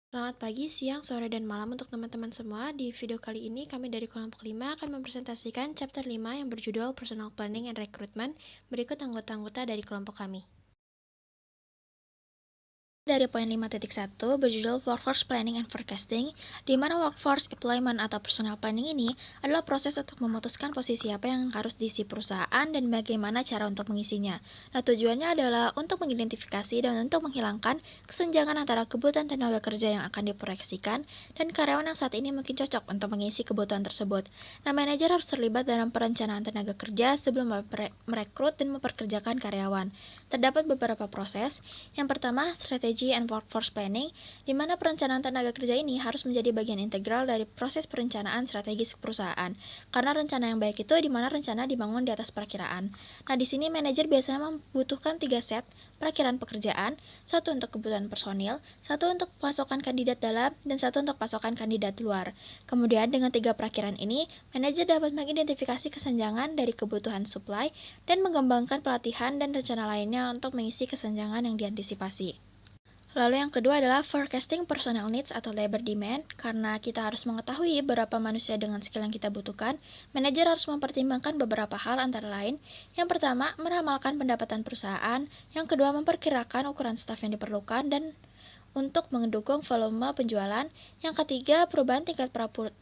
Selamat pagi, siang, sore, dan malam untuk teman-teman semua. Di video kali ini, kami dari kelompok 5 akan mempresentasikan chapter 5 yang berjudul Personal Planning and Recruitment. Berikut anggota-anggota dari kelompok kami. Dari poin 5.1 berjudul Workforce Planning and Forecasting, di mana workforce employment atau personal planning ini adalah proses untuk memutuskan posisi apa yang harus diisi perusahaan dan bagaimana cara untuk mengisinya. Nah, tujuannya adalah untuk mengidentifikasi dan untuk menghilangkan kesenjangan antara kebutuhan tenaga kerja yang akan diproyeksikan dan karyawan yang saat ini mungkin cocok untuk mengisi kebutuhan tersebut. Nah, manajer harus terlibat dalam perencanaan tenaga kerja sebelum merekrut dan memperkerjakan karyawan. Terdapat beberapa proses. Yang pertama, strategi and workforce planning, di mana perencanaan tenaga kerja ini harus menjadi bagian integral dari proses perencanaan strategis perusahaan. Karena rencana yang baik itu di mana rencana dibangun di atas perakiraan. Nah, di sini manajer biasanya membutuhkan 3 set perakiraan pekerjaan, satu untuk kebutuhan personil, satu untuk pasokan kandidat dalam, dan satu untuk pasokan kandidat luar. Kemudian dengan 3 perakiraan ini, manajer dapat mengidentifikasi kesenjangan dari kebutuhan supply dan mengembangkan pelatihan dan rencana lainnya untuk mengisi kesenjangan yang diantisipasi. Lalu yang kedua adalah forecasting personnel needs atau labor demand. Karena kita harus mengetahui berapa manusia dengan skill yang kita butuhkan, manajer harus mempertimbangkan beberapa hal antara lain. Yang pertama, meramalkan pendapatan perusahaan. Yang kedua, memperkirakan ukuran staf yang diperlukan dan untuk mendukung volume penjualan. Yang ketiga, perubahan tingkat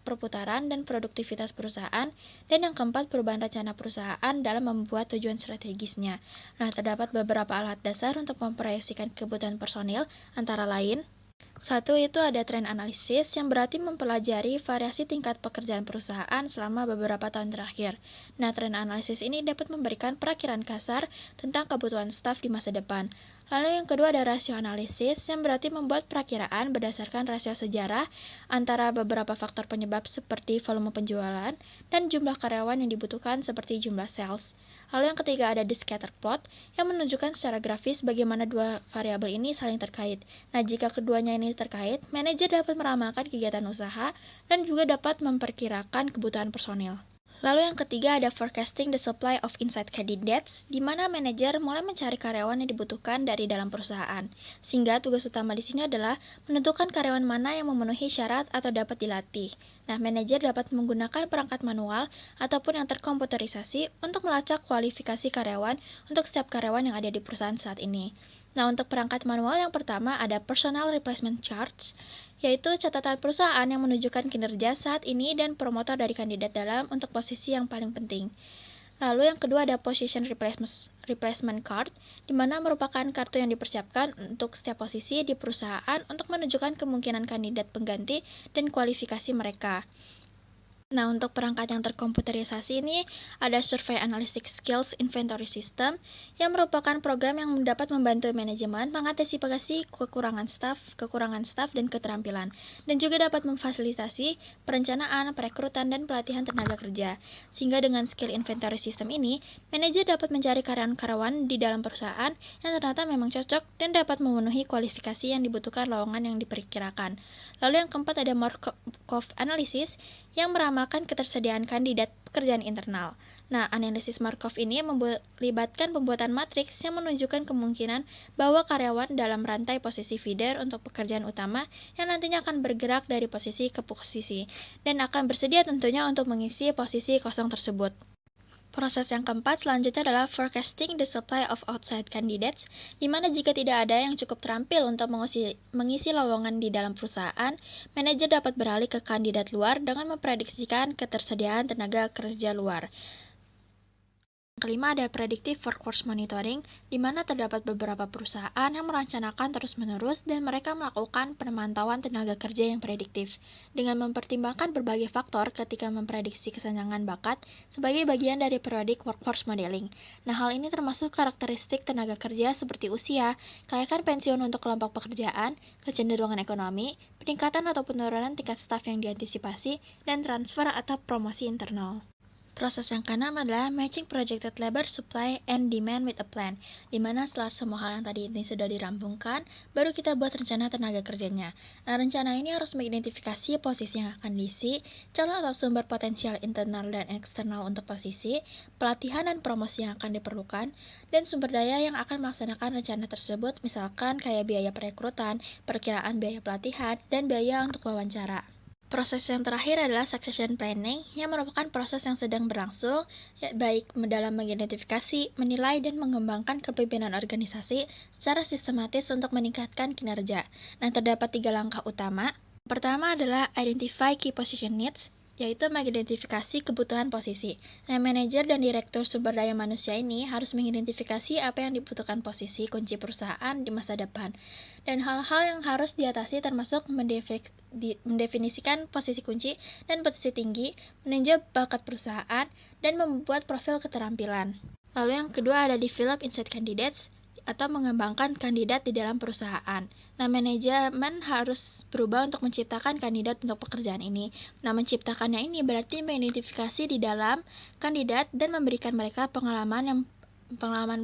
perputaran dan produktivitas perusahaan. Dan yang keempat, perubahan rencana perusahaan dalam membuat tujuan strategisnya. Nah, terdapat beberapa alat dasar untuk memproyeksikan kebutuhan personil, antara lain satu itu ada trend analisis yang berarti mempelajari variasi tingkat pekerjaan perusahaan selama beberapa tahun terakhir. Nah, trend analisis ini dapat memberikan perakiraan kasar tentang kebutuhan staf di masa depan. Lalu yang kedua ada rasio analisis yang berarti membuat perakiraan berdasarkan rasio sejarah antara beberapa faktor penyebab seperti volume penjualan dan jumlah karyawan yang dibutuhkan seperti jumlah sales. Lalu yang ketiga ada the scatter plot yang menunjukkan secara grafis bagaimana dua variabel ini saling terkait. Nah, jika keduanya ini terkait, manajer dapat meramalkan kegiatan usaha dan juga dapat memperkirakan kebutuhan personil. Lalu yang ketiga ada forecasting the supply of inside candidates, di mana manajer mulai mencari karyawan yang dibutuhkan dari dalam perusahaan. Sehingga tugas utama di sini adalah menentukan karyawan mana yang memenuhi syarat atau dapat dilatih. Nah, manajer dapat menggunakan perangkat manual ataupun yang terkomputerisasi untuk melacak kualifikasi karyawan untuk setiap karyawan yang ada di perusahaan saat ini. Nah, untuk perangkat manual yang pertama ada personal replacement charts, yaitu catatan perusahaan yang menunjukkan kinerja saat ini dan promotor dari kandidat dalam untuk posisi yang paling penting. Lalu yang kedua ada position replacement card, di mana merupakan kartu yang dipersiapkan untuk setiap posisi di perusahaan untuk menunjukkan kemungkinan kandidat pengganti dan kualifikasi mereka. Nah, untuk perangkat yang terkomputerisasi ini ada Survey Analytics Skills Inventory System yang merupakan program yang dapat membantu manajemen mengantisipasi kekurangan staf dan keterampilan, dan juga dapat memfasilitasi perencanaan, perekrutan, dan pelatihan tenaga kerja. Sehingga dengan skill inventory system ini, manajer dapat mencari karyawan-karyawan di dalam perusahaan yang ternyata memang cocok dan dapat memenuhi kualifikasi yang dibutuhkan lowongan yang diperkirakan. Lalu yang keempat ada Markov Analysis yang meramalkan ketersediaan kandidat pekerjaan internal. Nah, analisis Markov ini melibatkan pembuatan matriks yang menunjukkan kemungkinan bahwa karyawan dalam rantai posisi feeder untuk pekerjaan utama yang nantinya akan bergerak dari posisi ke posisi dan akan bersedia tentunya untuk mengisi posisi kosong tersebut. Proses yang keempat selanjutnya adalah forecasting the supply of outside candidates, di mana jika tidak ada yang cukup terampil untuk mengisi lowongan di dalam perusahaan, manajer dapat beralih ke kandidat luar dengan memprediksikan ketersediaan tenaga kerja luar. Kelima ada predictive workforce monitoring, di mana terdapat beberapa perusahaan yang merencanakan terus-menerus dan mereka melakukan pemantauan tenaga kerja yang prediktif, dengan mempertimbangkan berbagai faktor ketika memprediksi kesenjangan bakat sebagai bagian dari periodic workforce modeling. Nah, hal ini termasuk karakteristik tenaga kerja seperti usia, kelayakan pensiun untuk kelompok pekerjaan, kecenderungan ekonomi, peningkatan atau penurunan tingkat staf yang diantisipasi, dan transfer atau promosi internal. Proses yang keenam adalah matching projected labor supply and demand with a plan, di mana setelah semua hal yang tadi ini sudah dirampungkan, baru kita buat rencana tenaga kerjanya. Nah, rencana ini harus mengidentifikasi posisi yang akan diisi, calon atau sumber potensial internal dan eksternal untuk posisi, pelatihan dan promosi yang akan diperlukan, dan sumber daya yang akan melaksanakan rencana tersebut, misalkan kayak biaya perekrutan, perkiraan biaya pelatihan, dan biaya untuk wawancara. Proses yang terakhir adalah succession planning, yang merupakan proses yang sedang berlangsung, baik dalam mengidentifikasi, menilai, dan mengembangkan kepemimpinan organisasi secara sistematis untuk meningkatkan kinerja. Nah, terdapat 3 langkah utama. Pertama adalah identify key position needs, yaitu mengidentifikasi kebutuhan posisi. Nah, manajer dan direktur sumber daya manusia ini harus mengidentifikasi apa yang dibutuhkan posisi kunci perusahaan di masa depan. Dan hal-hal yang harus diatasi termasuk mendefinisikan posisi kunci dan posisi tinggi, meninjau bakat perusahaan, dan membuat profil keterampilan. Lalu yang kedua ada develop inside candidates, atau mengembangkan kandidat di dalam perusahaan. Nah, manajemen harus berubah untuk menciptakan kandidat untuk pekerjaan ini. Nah, menciptakannya ini berarti mengidentifikasi di dalam kandidat dan memberikan mereka pengalaman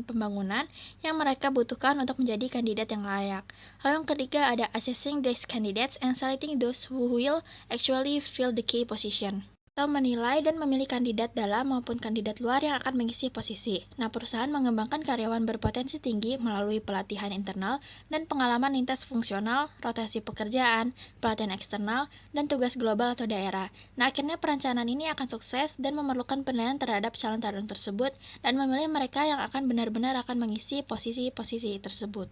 pembangunan yang mereka butuhkan untuk menjadi kandidat yang layak. Lalu yang ketiga ada assessing these candidates and selecting those who will actually fill the key position, atau menilai dan memilih kandidat dalam maupun kandidat luar yang akan mengisi posisi. Nah, perusahaan mengembangkan karyawan berpotensi tinggi melalui pelatihan internal dan pengalaman lintas fungsional, rotasi pekerjaan, pelatihan eksternal, dan tugas global atau daerah. Nah, akhirnya perencanaan ini akan sukses dan memerlukan penilaian terhadap calon-calon tersebut dan memilih mereka yang akan benar-benar akan mengisi posisi-posisi tersebut.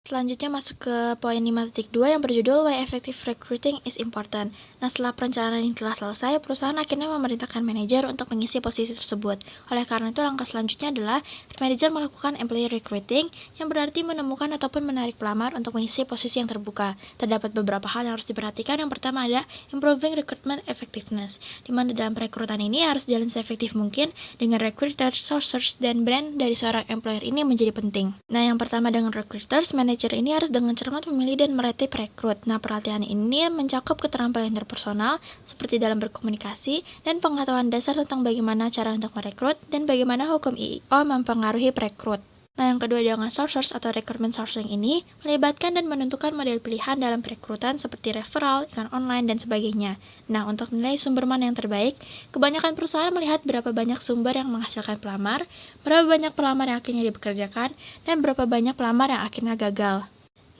Selanjutnya masuk ke poin 5.2 yang berjudul Why Effective Recruiting is Important. Nah, setelah perencanaan ini telah selesai, perusahaan akhirnya memerintahkan manajer untuk mengisi posisi tersebut. Oleh karena itu, langkah selanjutnya adalah manajer melakukan employee recruiting, yang berarti menemukan ataupun menarik pelamar untuk mengisi posisi yang terbuka. Terdapat beberapa hal yang harus diperhatikan. Yang pertama ada improving recruitment effectiveness, di mana dalam perekrutan ini harus jalan seefektif mungkin dengan recruiters, sourcers, dan brand dari seorang employer ini menjadi penting. Nah, yang pertama dengan recruiters, manajer ini harus dengan cermat memilih dan meratip rekrut. Nah, pelatihan ini mencakup keterampilan interpersonal seperti dalam berkomunikasi dan pengetahuan dasar tentang bagaimana cara untuk merekrut dan bagaimana hukum IO mempengaruhi perekrut. Nah, yang kedua dengan sourcers atau recruitment sourcing ini melibatkan dan menentukan model pilihan dalam perekrutan seperti referral, iklan online, dan sebagainya. Nah, untuk menilai sumber mana yang terbaik, kebanyakan perusahaan melihat berapa banyak sumber yang menghasilkan pelamar, berapa banyak pelamar yang akhirnya dipekerjakan, dan berapa banyak pelamar yang akhirnya gagal.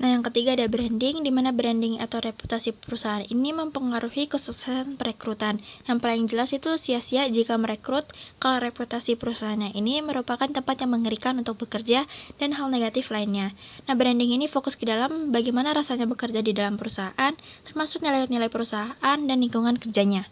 Nah, yang ketiga ada branding, di mana branding atau reputasi perusahaan ini mempengaruhi kesuksesan perekrutan. Yang paling jelas itu sia-sia jika merekrut kalau reputasi perusahaannya ini merupakan tempat yang mengerikan untuk bekerja dan hal negatif lainnya. Nah, branding ini fokus ke dalam bagaimana rasanya bekerja di dalam perusahaan, termasuk nilai-nilai perusahaan dan lingkungan kerjanya.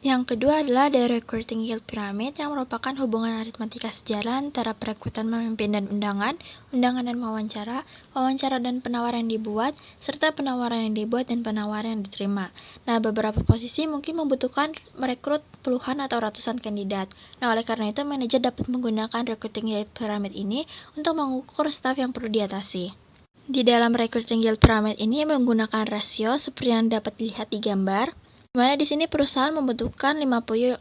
Yang kedua adalah The Recruiting Yield Pyramid, yang merupakan hubungan aritmatika sejalan antara perekrutan pemimpin dan undangan, undangan dan wawancara, wawancara dan penawaran yang dibuat, serta penawaran yang dibuat dan penawaran yang diterima. Nah, beberapa posisi mungkin membutuhkan merekrut puluhan atau ratusan kandidat. Nah, oleh karena itu, manajer dapat menggunakan Recruiting Yield Pyramid ini untuk mengukur staf yang perlu diatasi. Di dalam Recruiting Yield Pyramid ini menggunakan rasio seperti yang dapat dilihat di gambar, di mana di sini perusahaan membutuhkan 50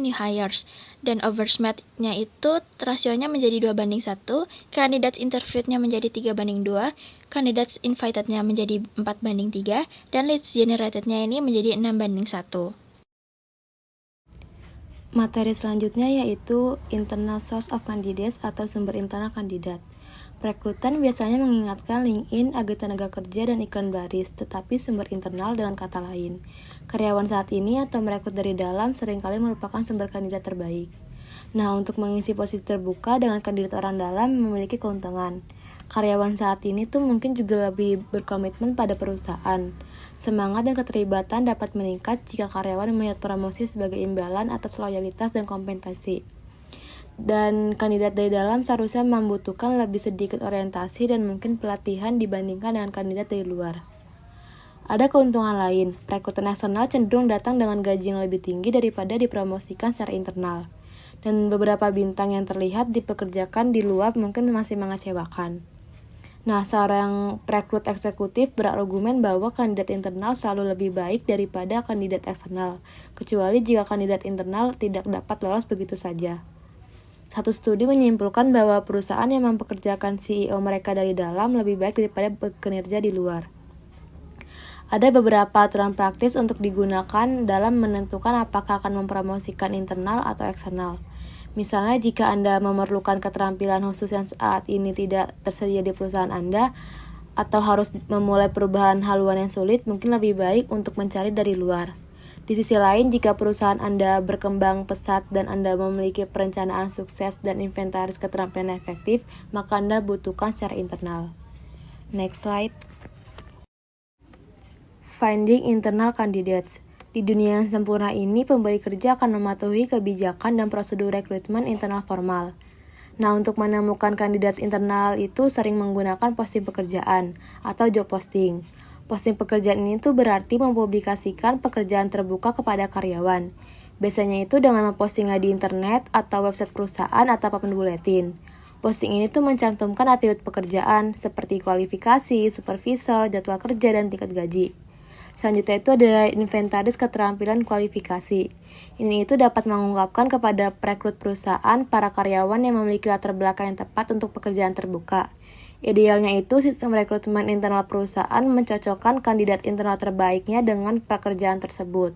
new hires, dan oversmat-nya itu rasionya menjadi 2:1, candidates interviewed-nya menjadi 3:2, candidates invited-nya menjadi 4:3, dan leads generated-nya ini menjadi 6:1. Materi selanjutnya yaitu internal source of candidates atau sumber internal kandidat. Perekrutan biasanya mengingatkan LinkedIn, agen tenaga kerja, dan iklan baris, tetapi sumber internal dengan kata lain. Karyawan saat ini atau merekrut dari dalam seringkali merupakan sumber kandidat terbaik. Nah, untuk mengisi posisi terbuka dengan kandidat orang dalam memiliki keuntungan. Karyawan saat ini tuh mungkin juga lebih berkomitmen pada perusahaan. Semangat dan keterlibatan dapat meningkat jika karyawan melihat promosi sebagai imbalan atas loyalitas dan kompetisi. Dan kandidat dari dalam seharusnya membutuhkan lebih sedikit orientasi dan mungkin pelatihan dibandingkan dengan kandidat dari luar. Ada keuntungan lain, perekrutan eksternal cenderung datang dengan gaji yang lebih tinggi daripada dipromosikan secara internal. Dan beberapa bintang yang terlihat dipekerjakan di luar mungkin masih mengecewakan. Nah, seorang perekrut eksekutif berargumen bahwa kandidat internal selalu lebih baik daripada kandidat eksternal, kecuali jika kandidat internal tidak dapat lolos begitu saja. Satu studi menyimpulkan bahwa perusahaan yang mempekerjakan CEO mereka dari dalam lebih baik daripada bekerja di luar. Ada beberapa aturan praktis untuk digunakan dalam menentukan apakah akan mempromosikan internal atau eksternal. Misalnya, jika Anda memerlukan keterampilan khusus yang saat ini tidak tersedia di perusahaan Anda, atau harus memulai perubahan haluan yang sulit, mungkin lebih baik untuk mencari dari luar. Di sisi lain, jika perusahaan Anda berkembang pesat dan Anda memiliki perencanaan sukses dan inventaris keterampilan efektif, maka Anda butuhkan secara internal. Next slide. Finding internal candidates. Di dunia yang sempurna ini, pemberi kerja akan mematuhi kebijakan dan prosedur rekrutmen internal formal. Nah, untuk menemukan kandidat internal itu sering menggunakan posting pekerjaan atau job posting. Posting pekerjaan ini tuh berarti mempublikasikan pekerjaan terbuka kepada karyawan. Biasanya itu dengan mempostingnya di internet atau website perusahaan atau papan buletin. Posting ini tuh mencantumkan atribut pekerjaan seperti kualifikasi, supervisor, jadwal kerja, dan tingkat gaji. Selanjutnya itu ada inventaris keterampilan kualifikasi. Ini itu dapat mengungkapkan kepada perekrut perusahaan para karyawan yang memiliki latar belakang yang tepat untuk pekerjaan terbuka. Idealnya itu sistem rekrutmen internal perusahaan mencocokkan kandidat internal terbaiknya dengan pekerjaan tersebut.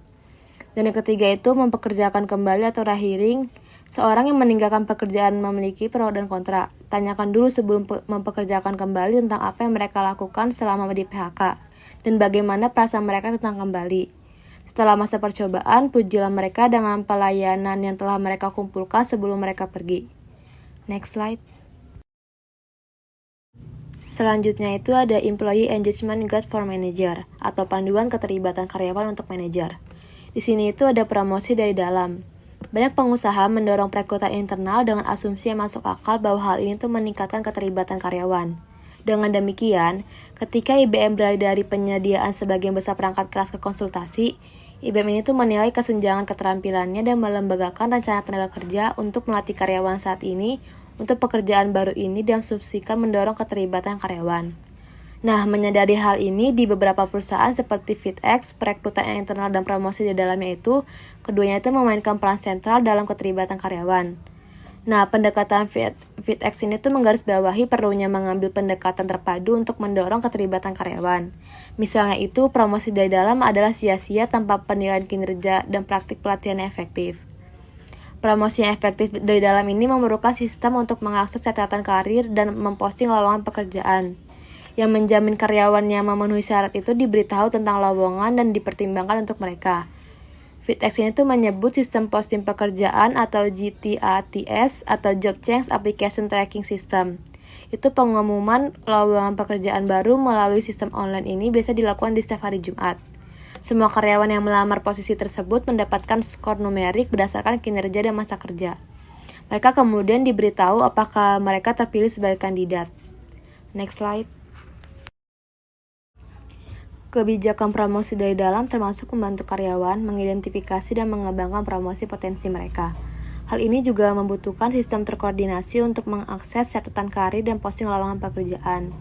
Dan yang ketiga itu mempekerjakan kembali atau rehiring. Seorang yang meninggalkan pekerjaan memiliki pro dan kontra. Tanyakan dulu sebelum mempekerjakan kembali tentang apa yang mereka lakukan selama di PHK. Dan bagaimana perasaan mereka tentang kembali. Setelah masa percobaan, pujilah mereka dengan pelayanan yang telah mereka kumpulkan sebelum mereka pergi. Next slide. Selanjutnya itu ada Employee Engagement Guide for Manager atau panduan keterlibatan karyawan untuk manajer. Di sini itu ada promosi dari dalam. Banyak pengusaha mendorong perekrutan internal dengan asumsi yang masuk akal bahwa hal ini tuh meningkatkan keterlibatan karyawan. Dengan demikian, ketika IBM beralih dari penyediaan sebagian besar perangkat keras ke konsultasi, IBM ini tuh menilai kesenjangan keterampilannya dan melembagakan rencana tenaga kerja untuk melatih karyawan saat ini untuk pekerjaan baru ini dan subsidikan mendorong keterlibatan karyawan. Nah, menyadari hal ini di beberapa perusahaan seperti FitX, perekrutan yang internal dan promosi di dalamnya itu, keduanya itu memainkan peran sentral dalam keterlibatan karyawan. Nah, pendekatan FitX ini tuh menggarisbawahi perlunya mengambil pendekatan terpadu untuk mendorong keterlibatan karyawan. Misalnya itu, promosi dari dalam adalah sia-sia tanpa penilaian kinerja dan praktik pelatihan yang efektif. Promosi yang efektif dari dalam ini memerlukan sistem untuk mengakses catatan karir dan memposting lowongan pekerjaan. Yang menjamin karyawan yang memenuhi syarat itu diberitahu tentang lowongan dan dipertimbangkan untuk mereka. FitX ini tuh menyebut sistem posting pekerjaan atau GTATS atau Job Change Application Tracking System. Itu pengumuman lowongan pekerjaan baru melalui sistem online ini biasa dilakukan di setiap hari Jumat. Semua karyawan yang melamar posisi tersebut mendapatkan skor numerik berdasarkan kinerja dan masa kerja. Mereka kemudian diberitahu apakah mereka terpilih sebagai kandidat. Next slide. Kebijakan promosi dari dalam termasuk membantu karyawan mengidentifikasi dan mengembangkan promosi potensi mereka. Hal ini juga membutuhkan sistem terkoordinasi untuk mengakses catatan karir dan posting lowongan pekerjaan.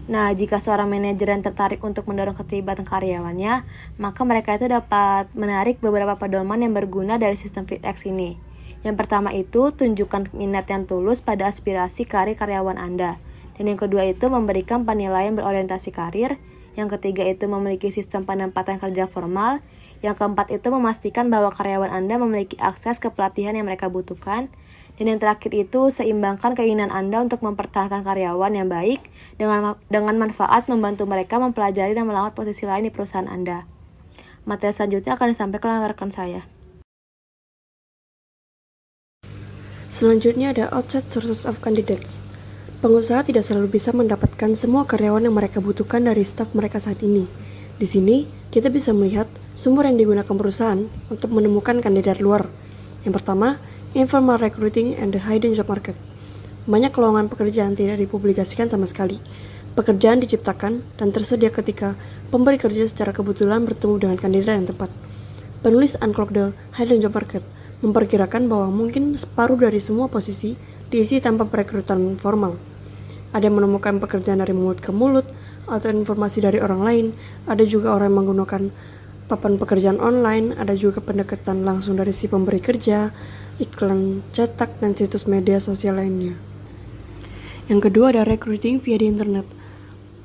Nah, jika seorang manajer yang tertarik untuk mendorong keterlibatan karyawannya, maka mereka itu dapat menarik beberapa pedoman yang berguna dari sistem FitX ini. Yang pertama itu, tunjukkan minat yang tulus pada aspirasi karir karyawan Anda. Dan yang kedua itu, memberikan penilaian berorientasi karir. Yang ketiga itu memiliki sistem penempatan kerja formal. Yang keempat itu memastikan bahwa karyawan Anda memiliki akses ke pelatihan yang mereka butuhkan. Dan yang terakhir itu seimbangkan keinginan Anda untuk mempertahankan karyawan yang baik dengan manfaat membantu mereka mempelajari dan melamar posisi lain di perusahaan Anda. Materi selanjutnya akan disampaikan oleh rekan saya. Selanjutnya ada outside sources of candidates. Pengusaha tidak selalu bisa mendapatkan semua karyawan yang mereka butuhkan dari staf mereka saat ini. Di sini, kita bisa melihat sumber yang digunakan perusahaan untuk menemukan kandidat luar. Yang pertama, informal recruiting and the hidden job market. Banyak lowongan pekerjaan tidak dipublikasikan sama sekali. Pekerjaan diciptakan dan tersedia ketika pemberi kerja secara kebetulan bertemu dengan kandidat yang tepat. Penulis Uncloak the Hidden Job Market memperkirakan bahwa mungkin separuh dari semua posisi diisi tanpa perekrutan formal. Ada yang menemukan pekerjaan dari mulut ke mulut atau informasi dari orang lain. Ada juga orang yang menggunakan papan pekerjaan online. Ada juga pendekatan langsung dari si pemberi kerja, iklan cetak, dan situs media sosial lainnya. Yang kedua ada recruiting via di internet.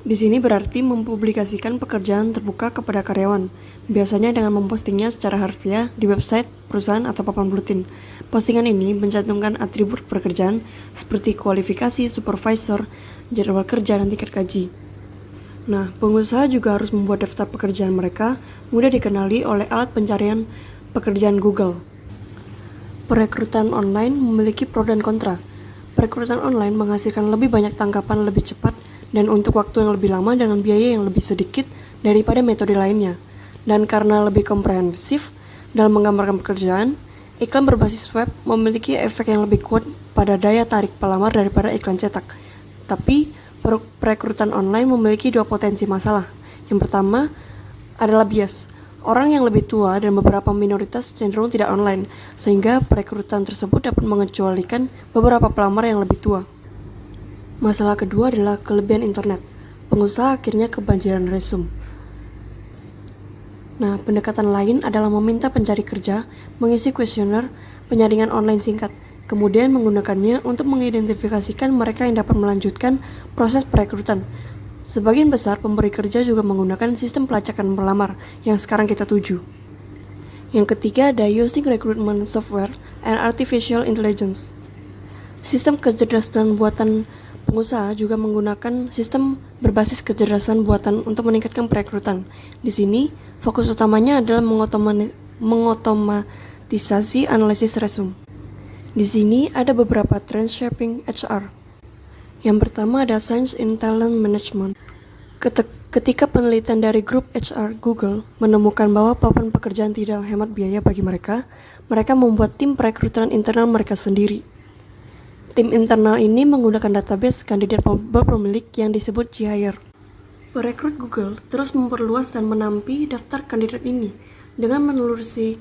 Di sini berarti mempublikasikan pekerjaan terbuka kepada karyawan, biasanya dengan mempostingnya secara harfiah di website, perusahaan, atau papan bulletin. Postingan ini mencantumkan atribut pekerjaan seperti kualifikasi, supervisor, jadwal kerja, dan tiket gaji. Nah, pengusaha juga harus membuat daftar pekerjaan mereka mudah dikenali oleh alat pencarian pekerjaan Google. Perekrutan online memiliki pro dan kontra. Perekrutan online menghasilkan lebih banyak tangkapan lebih cepat dan untuk waktu yang lebih lama dengan biaya yang lebih sedikit daripada metode lainnya. Dan karena lebih komprehensif dalam menggambarkan pekerjaan, iklan berbasis web memiliki efek yang lebih kuat pada daya tarik pelamar daripada iklan cetak. Tapi, perekrutan online memiliki dua potensi masalah. Yang pertama adalah bias. Orang yang lebih tua dan beberapa minoritas cenderung tidak online, sehingga perekrutan tersebut dapat mengecualikan beberapa pelamar yang lebih tua. Masalah kedua adalah kelebihan internet. Pengusaha akhirnya kebanjiran resume. Nah, pendekatan lain adalah meminta pencari kerja mengisi kuesioner penyaringan online singkat, kemudian menggunakannya untuk mengidentifikasikan mereka yang dapat melanjutkan proses perekrutan. Sebagian besar pemberi kerja juga menggunakan sistem pelacakan pelamar yang sekarang kita tuju. Yang ketiga ada using recruitment software and artificial intelligence. Sistem kecerdasan buatan pengusaha juga menggunakan sistem berbasis kecerdasan buatan untuk meningkatkan perekrutan. Di sini, fokus utamanya adalah mengotomatisasi analisis resume. Di sini ada beberapa trend shaping HR. Yang pertama ada Science in Talent Management. Ketika penelitian dari grup HR Google menemukan bahwa papan pekerjaan tidak hemat biaya bagi mereka membuat tim perekrutan internal mereka sendiri. Tim internal ini menggunakan database kandidat berpemilik yang disebut G-Hire. Perekrut Google terus memperluas dan menampi daftar kandidat ini dengan menelusuri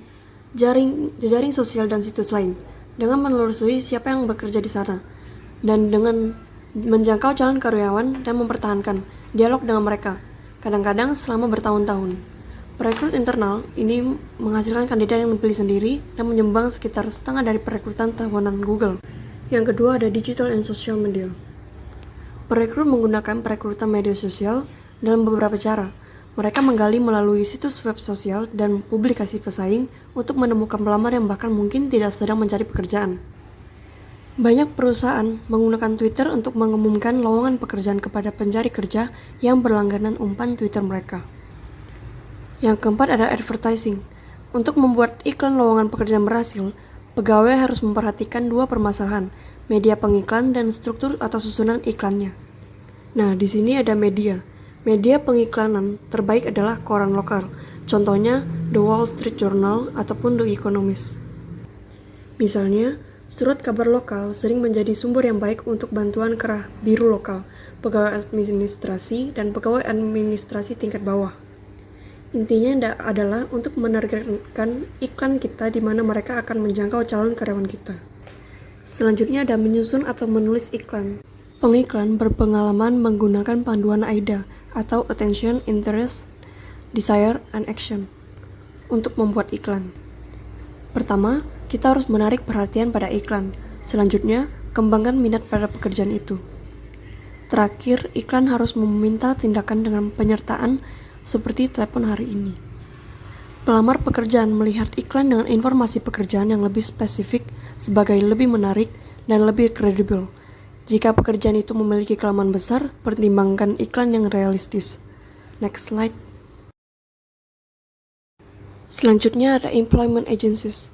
jejaring sosial dan situs lain, dengan menelusuri siapa yang bekerja di sana, dan dengan menjangkau calon karyawan dan mempertahankan dialog dengan mereka, kadang-kadang selama bertahun-tahun. Perekrut internal ini menghasilkan kandidat yang dipilih sendiri dan menyumbang sekitar setengah dari perekrutan tahunan Google. Yang kedua ada digital and social media. Perekrut menggunakan perekrutan media sosial dalam beberapa cara. Mereka menggali melalui situs web sosial dan publikasi pesaing untuk menemukan pelamar yang bahkan mungkin tidak sedang mencari pekerjaan. Banyak perusahaan menggunakan Twitter untuk mengumumkan lowongan pekerjaan kepada pencari kerja yang berlangganan umpan Twitter mereka. Yang keempat ada advertising. Untuk membuat iklan lowongan pekerjaan berhasil, pegawai harus memperhatikan dua permasalahan, media pengiklan dan struktur atau susunan iklannya. Nah, di sini ada media. Media pengiklanan terbaik adalah koran lokal, contohnya The Wall Street Journal ataupun The Economist. Misalnya, surat kabar lokal sering menjadi sumber yang baik untuk bantuan kerah biru lokal, pegawai administrasi, dan pegawai administrasi tingkat bawah. Intinya adalah untuk menargetkan iklan kita di mana mereka akan menjangkau calon karyawan kita. Selanjutnya ada menyusun atau menulis iklan. Pengiklan berpengalaman menggunakan panduan AIDA atau Attention, Interest, Desire, and Action untuk membuat iklan. Pertama, kita harus menarik perhatian pada iklan. Selanjutnya, kembangkan minat pada pekerjaan itu. Terakhir, iklan harus meminta tindakan dengan penyertaan seperti telepon hari ini. Pelamar pekerjaan melihat iklan dengan informasi pekerjaan yang lebih spesifik sebagai lebih menarik dan lebih kredibel. Jika pekerjaan itu memiliki kelemahan besar, pertimbangkan iklan yang realistis. Next slide. Selanjutnya ada employment agencies.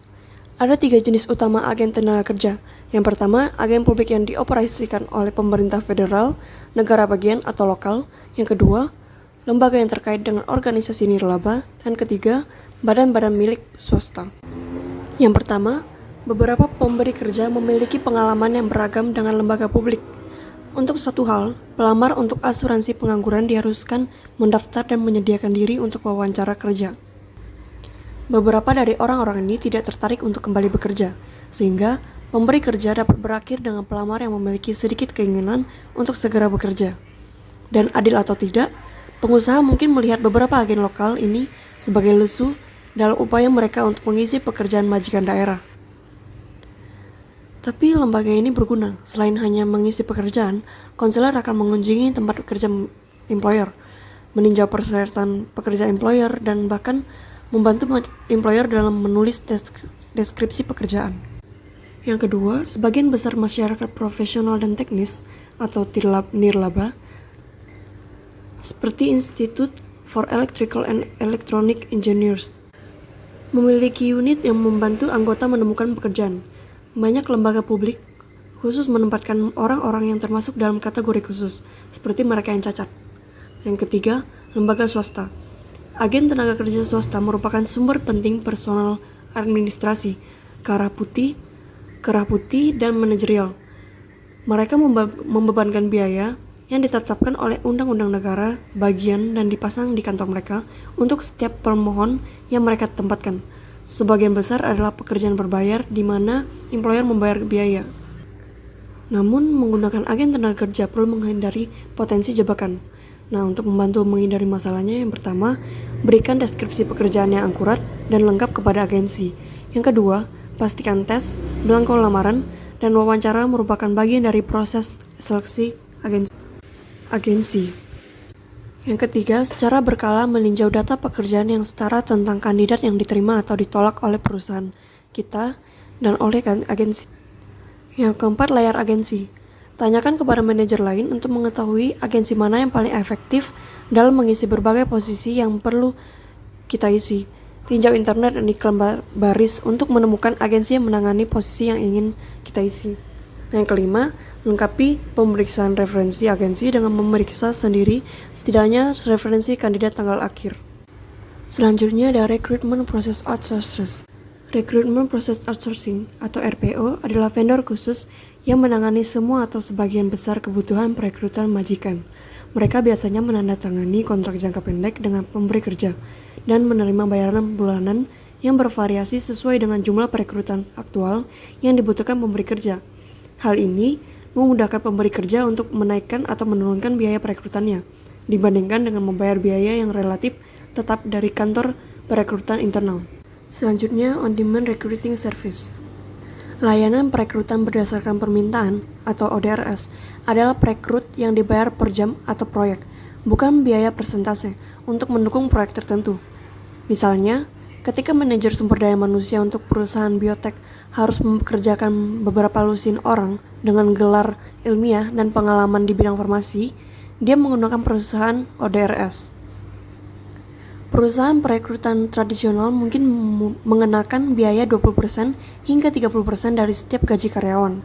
Ada 3 jenis utama agen tenaga kerja. Yang pertama, agen publik yang dioperasikan oleh pemerintah federal, negara bagian atau lokal. Yang kedua, lembaga yang terkait dengan organisasi nirlaba. Dan ketiga, badan-badan milik swasta. Yang pertama, beberapa pemberi kerja memiliki pengalaman yang beragam dengan lembaga publik. Untuk satu hal, pelamar untuk asuransi pengangguran diharuskan mendaftar dan menyediakan diri untuk wawancara kerja. Beberapa dari orang-orang ini tidak tertarik untuk kembali bekerja, sehingga pemberi kerja dapat berakhir dengan pelamar yang memiliki sedikit keinginan untuk segera bekerja. Dan adil atau tidak, pengusaha mungkin melihat beberapa agen lokal ini sebagai lesu dalam upaya mereka untuk mengisi pekerjaan majikan daerah. Tapi lembaga ini berguna. Selain hanya mengisi pekerjaan, konselor akan mengunjungi tempat kerja employer, meninjau persyaratan pekerja employer, dan bahkan membantu employer dalam menulis deskripsi pekerjaan. Yang kedua, sebagian besar masyarakat profesional dan teknis atau nirlaba seperti Institute for Electrical and Electronic Engineers memiliki unit yang membantu anggota menemukan pekerjaan. Banyak lembaga publik khusus menempatkan orang-orang yang termasuk dalam kategori khusus, seperti mereka yang cacat. Yang ketiga, lembaga swasta. Agen tenaga kerja swasta merupakan sumber penting personal administrasi, kerah putih, dan manajerial. Mereka membebankan biaya yang ditetapkan oleh undang-undang negara bagian dan dipasang di kantor mereka untuk setiap pemohon yang mereka tempatkan. Sebagian besar adalah pekerjaan berbayar di mana employer membayar biaya. Namun, menggunakan agen tenaga kerja perlu menghindari potensi jebakan. Nah, untuk membantu menghindari masalahnya, yang pertama, berikan deskripsi pekerjaan yang akurat dan lengkap kepada agensi. Yang kedua, pastikan tes, belangko lamaran, dan wawancara merupakan bagian dari proses seleksi agensi. Yang ketiga, secara berkala meninjau data pekerjaan yang setara tentang kandidat yang diterima atau ditolak oleh perusahaan kita dan oleh agensi. Yang keempat, layar agensi. Tanyakan kepada manajer lain untuk mengetahui agensi mana yang paling efektif dalam mengisi berbagai posisi yang perlu kita isi. Tinjau internet dan iklan baris untuk menemukan agensi yang menangani posisi yang ingin kita isi. Yang kelima, lengkapi pemeriksaan referensi agensi dengan memeriksa sendiri setidaknya referensi kandidat tanggal akhir. Selanjutnya ada Recruitment Process Outsourcers. Recruitment Process Outsourcing atau RPO adalah vendor khusus yang menangani semua atau sebagian besar kebutuhan perekrutan majikan. Mereka biasanya menandatangani kontrak jangka pendek dengan pemberi kerja dan menerima bayaran bulanan yang bervariasi sesuai dengan jumlah perekrutan aktual yang dibutuhkan pemberi kerja. Hal ini memudahkan pemberi kerja untuk menaikkan atau menurunkan biaya perekrutannya dibandingkan dengan membayar biaya yang relatif tetap dari kantor perekrutan internal. Selanjutnya, On-Demand Recruiting Service. Layanan perekrutan berdasarkan permintaan atau ODRS adalah perekrut yang dibayar per jam atau proyek, bukan biaya persentase untuk mendukung proyek tertentu. Misalnya, ketika manajer sumber daya manusia untuk perusahaan biotek harus mempekerjakan beberapa lusin orang dengan gelar ilmiah dan pengalaman di bidang farmasi, dia menggunakan perusahaan ODRS. Perusahaan perekrutan tradisional mungkin mengenakan biaya 20% hingga 30% dari setiap gaji karyawan.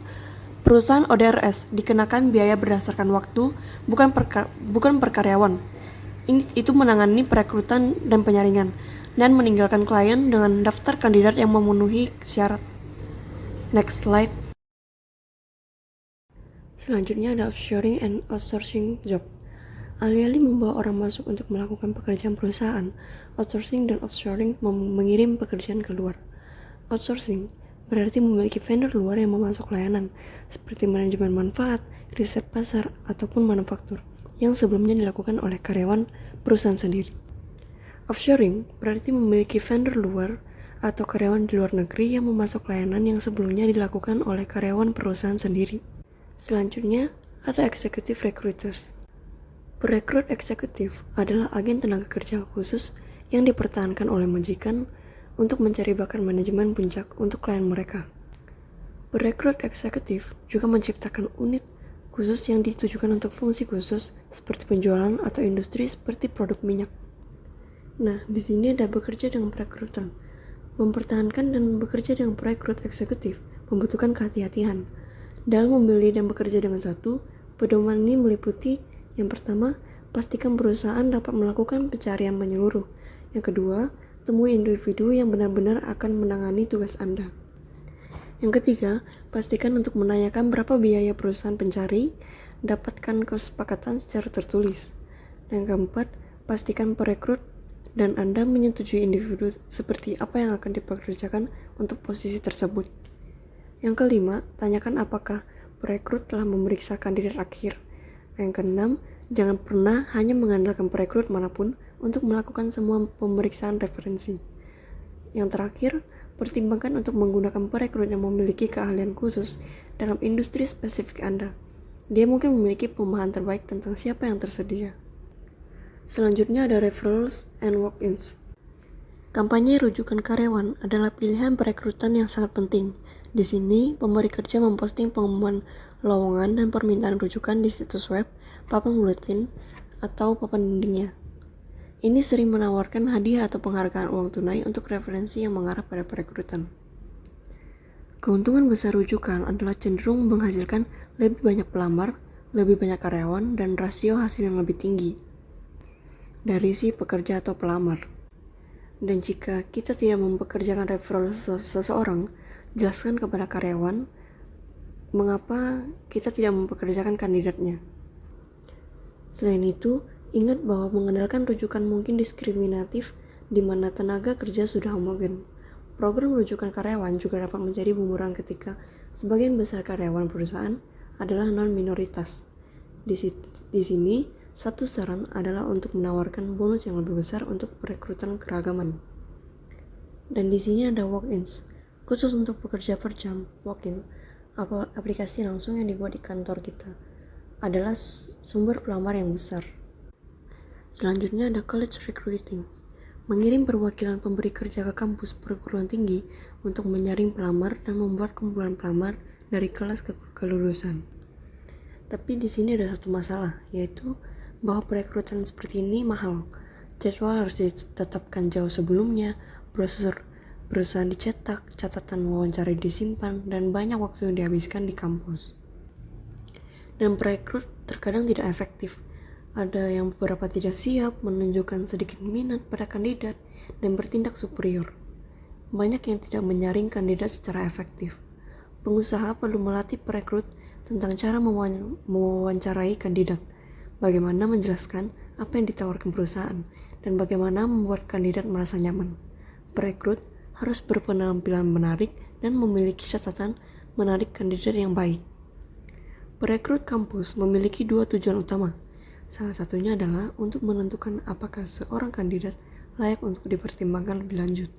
Perusahaan ODRS dikenakan biaya berdasarkan waktu, bukan per karyawan. Itu menangani perekrutan dan penyaringan, dan meninggalkan klien dengan daftar kandidat yang memenuhi syarat. Next slide. Selanjutnya ada offshoring and outsourcing job. Alih-alih membawa orang masuk untuk melakukan pekerjaan perusahaan, outsourcing dan offshoring mengirim pekerjaan keluar. Outsourcing berarti memiliki vendor luar yang memasok layanan, seperti manajemen manfaat, riset pasar, ataupun manufaktur, yang sebelumnya dilakukan oleh karyawan perusahaan sendiri. Offshoring berarti memiliki vendor luar atau karyawan di luar negeri yang memasok layanan yang sebelumnya dilakukan oleh karyawan perusahaan sendiri. Selanjutnya, ada executive recruiters. Perekrut eksekutif adalah agen tenaga kerja khusus yang dipertahankan oleh majikan untuk mencari bakat manajemen puncak untuk klien mereka. Perekrut eksekutif juga menciptakan unit khusus yang ditujukan untuk fungsi khusus seperti penjualan atau industri seperti produk minyak. Nah, di sini ada bekerja dengan perekrutan. Mempertahankan dan bekerja dengan perekrut eksekutif membutuhkan kehati-hatian. Dalam memilih dan bekerja dengan satu, pedoman ini meliputi: yang pertama, pastikan perusahaan dapat melakukan pencarian menyeluruh. Yang kedua, temui individu yang benar-benar akan menangani tugas Anda. Yang ketiga, pastikan untuk menanyakan berapa biaya perusahaan pencari, dapatkan kesepakatan secara tertulis. Dan yang keempat, pastikan perekrut dan Anda menyetujui individu seperti apa yang akan dipekerjakan untuk posisi tersebut. Yang kelima, tanyakan apakah perekrut telah memeriksa kandidat akhir. Yang keenam, jangan pernah hanya mengandalkan perekrut manapun untuk melakukan semua pemeriksaan referensi. Yang terakhir, pertimbangkan untuk menggunakan perekrut yang memiliki keahlian khusus dalam industri spesifik Anda. Dia mungkin memiliki pemahaman terbaik tentang siapa yang tersedia. Selanjutnya ada referrals and walk-ins. Kampanye rujukan karyawan adalah pilihan perekrutan yang sangat penting. Di sini, pemberi kerja memposting pengumuman lowongan dan permintaan rujukan di situs web, papan buletin, atau papan dindingnya. Ini sering menawarkan hadiah atau penghargaan uang tunai untuk referensi yang mengarah pada perekrutan. Keuntungan besar rujukan adalah cenderung menghasilkan lebih banyak pelamar, lebih banyak karyawan, dan rasio hasil yang lebih tinggi dari si pekerja atau pelamar. Dan jika kita tidak mempekerjakan referral seseorang, jelaskan kepada karyawan mengapa kita tidak mempekerjakan kandidatnya. Selain itu, ingat bahwa mengandalkan rujukan mungkin diskriminatif di mana tenaga kerja sudah homogen. Program rujukan karyawan juga dapat menjadi bumerang ketika sebagian besar karyawan perusahaan adalah non-minoritas. Di sini, satu saran adalah untuk menawarkan bonus yang lebih besar untuk perekrutan keragaman. Dan di sini ada walk-ins, khusus untuk pekerja per jam. Walk-in, aplikasi langsung yang dibuat di kantor kita, adalah sumber pelamar yang besar. Selanjutnya ada college recruiting, mengirim perwakilan pemberi kerja ke kampus perguruan tinggi untuk menyaring pelamar dan membuat kumpulan pelamar dari kelas kelulusan. Tapi di sini ada satu masalah, yaitu bahwa perekrutan seperti ini mahal. Jadwal harus ditetapkan jauh sebelumnya, brosur perusahaan dicetak, catatan wawancara disimpan, dan banyak waktu yang dihabiskan di kampus. Dan perekrut terkadang tidak efektif. Ada yang beberapa tidak siap, menunjukkan sedikit minat pada kandidat, dan bertindak superior. Banyak yang tidak menyaring kandidat secara efektif. Pengusaha perlu melatih perekrut tentang cara mewawancarai kandidat, bagaimana menjelaskan apa yang ditawarkan perusahaan, dan bagaimana membuat kandidat merasa nyaman. Perekrut harus berpenampilan menarik dan memiliki catatan menarik kandidat yang baik. Perekrut kampus memiliki dua tujuan utama. Salah satunya adalah untuk menentukan apakah seorang kandidat layak untuk dipertimbangkan lebih lanjut.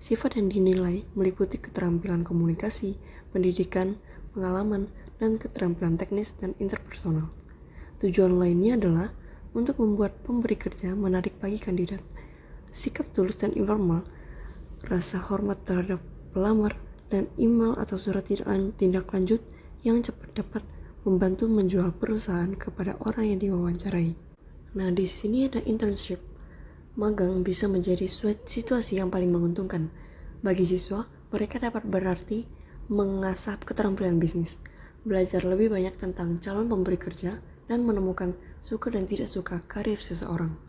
Sifat yang dinilai meliputi keterampilan komunikasi, pendidikan, pengalaman, dan keterampilan teknis dan interpersonal. Tujuan lainnya adalah untuk membuat pemberi kerja menarik bagi kandidat. Sikap tulus dan informal, rasa hormat terhadap pelamar, dan email atau surat tindak lanjut yang cepat dapat membantu menjual perusahaan kepada orang yang diwawancarai. Nah, di sini ada internship. Magang bisa menjadi situasi yang paling menguntungkan. Bagi siswa, mereka dapat berarti mengasah keterampilan bisnis, belajar lebih banyak tentang calon pemberi kerja, dan menemukan suka dan tidak suka karir seseorang.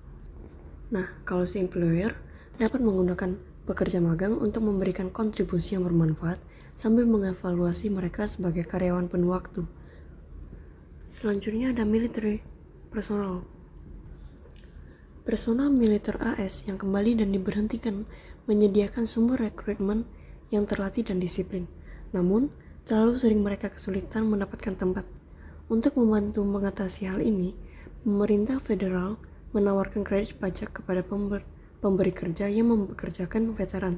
Nah, kalau si employer dapat menggunakan pekerja magang untuk memberikan kontribusi yang bermanfaat sambil mengevaluasi mereka sebagai karyawan penuh waktu. Selanjutnya ada military personnel. Personal militer AS yang kembali dan diberhentikan menyediakan sumber rekrutmen yang terlatih dan disiplin. Namun, terlalu sering mereka kesulitan mendapatkan tempat. Untuk membantu mengatasi hal ini, pemerintah federal menawarkan kredit pajak kepada pemberi kerja yang mempekerjakan veteran,